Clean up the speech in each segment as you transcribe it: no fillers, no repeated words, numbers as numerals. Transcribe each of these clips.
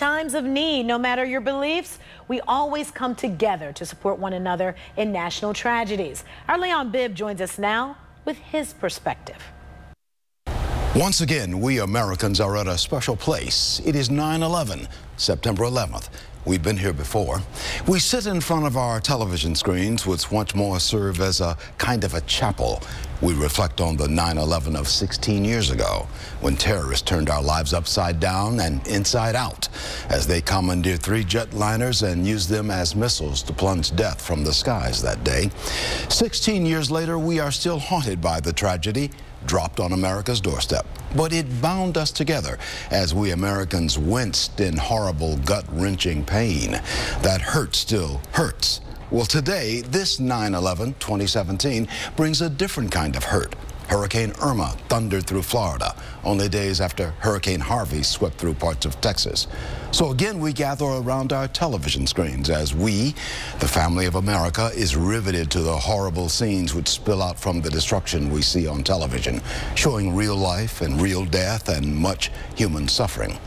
times of need, no matter your beliefs, we always come together to support one another in national tragedies. Our Leon Bibb joins us now with his perspective. Once again, we Americans are at a special place. It is 9/11, September 11th. We've been here before. We sit in front of our television screens, which once more serve as a kind of a chapel. We reflect on the 9/11 of 16 years ago, when terrorists turned our lives upside down and inside out, as they commandeered 3 jetliners and used them as missiles to plunge death from the skies that day. 16 years later, we are still haunted by the tragedy dropped on America's doorstep. But it bound us together as we Americans winced in horrible, gut-wrenching pain. That hurt still hurts. Well, today, this 9/11, 2017, brings a different kind of hurt. Hurricane Irma thundered through Florida, only days after Hurricane Harvey swept through parts of Texas. So again, we gather around our television screens as we, the family of America, is riveted to the horrible scenes which spill out from the destruction we see on television, showing real life and real death and much human suffering.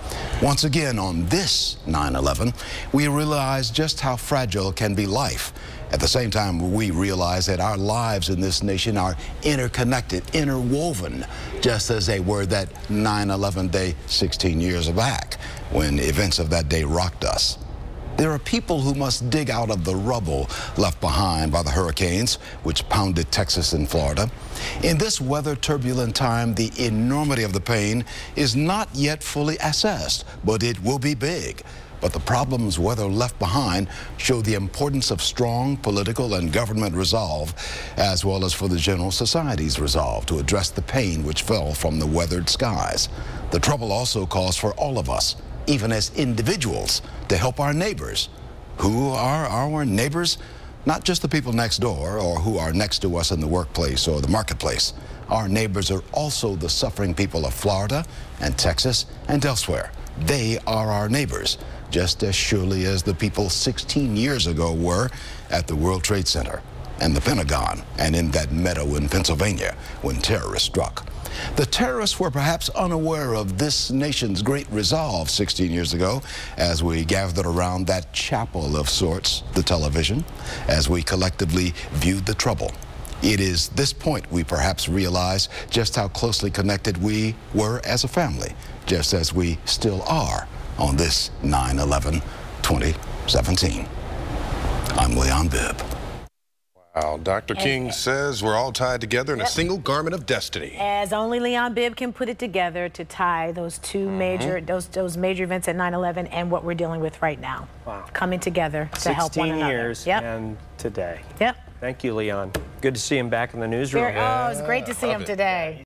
Once again, on this 9/11, we realize just how fragile can be life. At the same time, we realize that our lives in this nation are interconnected, interwoven, just as they were that 9/11 day 16 years back, when events of that day rocked us. There are people who must dig out of the rubble left behind by the hurricanes, which pounded Texas and Florida. In this weather-turbulent time, the enormity of the pain is not yet fully assessed, but it will be big. But the problems, whether left behind, show the importance of strong political and government resolve, as well as for the general society's resolve to address the pain which fell from the weathered skies. The trouble also calls for all of us, even as individuals, to help our neighbors. Who are our neighbors? Not just the people next door or who are next to us in the workplace or the marketplace. Our neighbors are also the suffering people of Florida and Texas and elsewhere. They are our neighbors, just as surely as the people 16 years ago were at the World Trade Center and the Pentagon and in that meadow in Pennsylvania when terrorists struck. The terrorists were perhaps unaware of this nation's great resolve 16 years ago as we gathered around that chapel of sorts, the television, as we collectively viewed the trouble. It is this point we perhaps realize just how closely connected we were as a family, just as we still are on this 9/11, 2017. I'm Leon Bibb. Wow, Dr. King says we're all tied together in a single garment of destiny. As only Leon Bibb can put it together to tie those two major major events at 9/11 and what we're dealing with right now. Wow. Coming together to help one another. 16 years and today. Yep. Thank you, Leon. Good to see him back in the newsroom. Oh, it's great to see him today.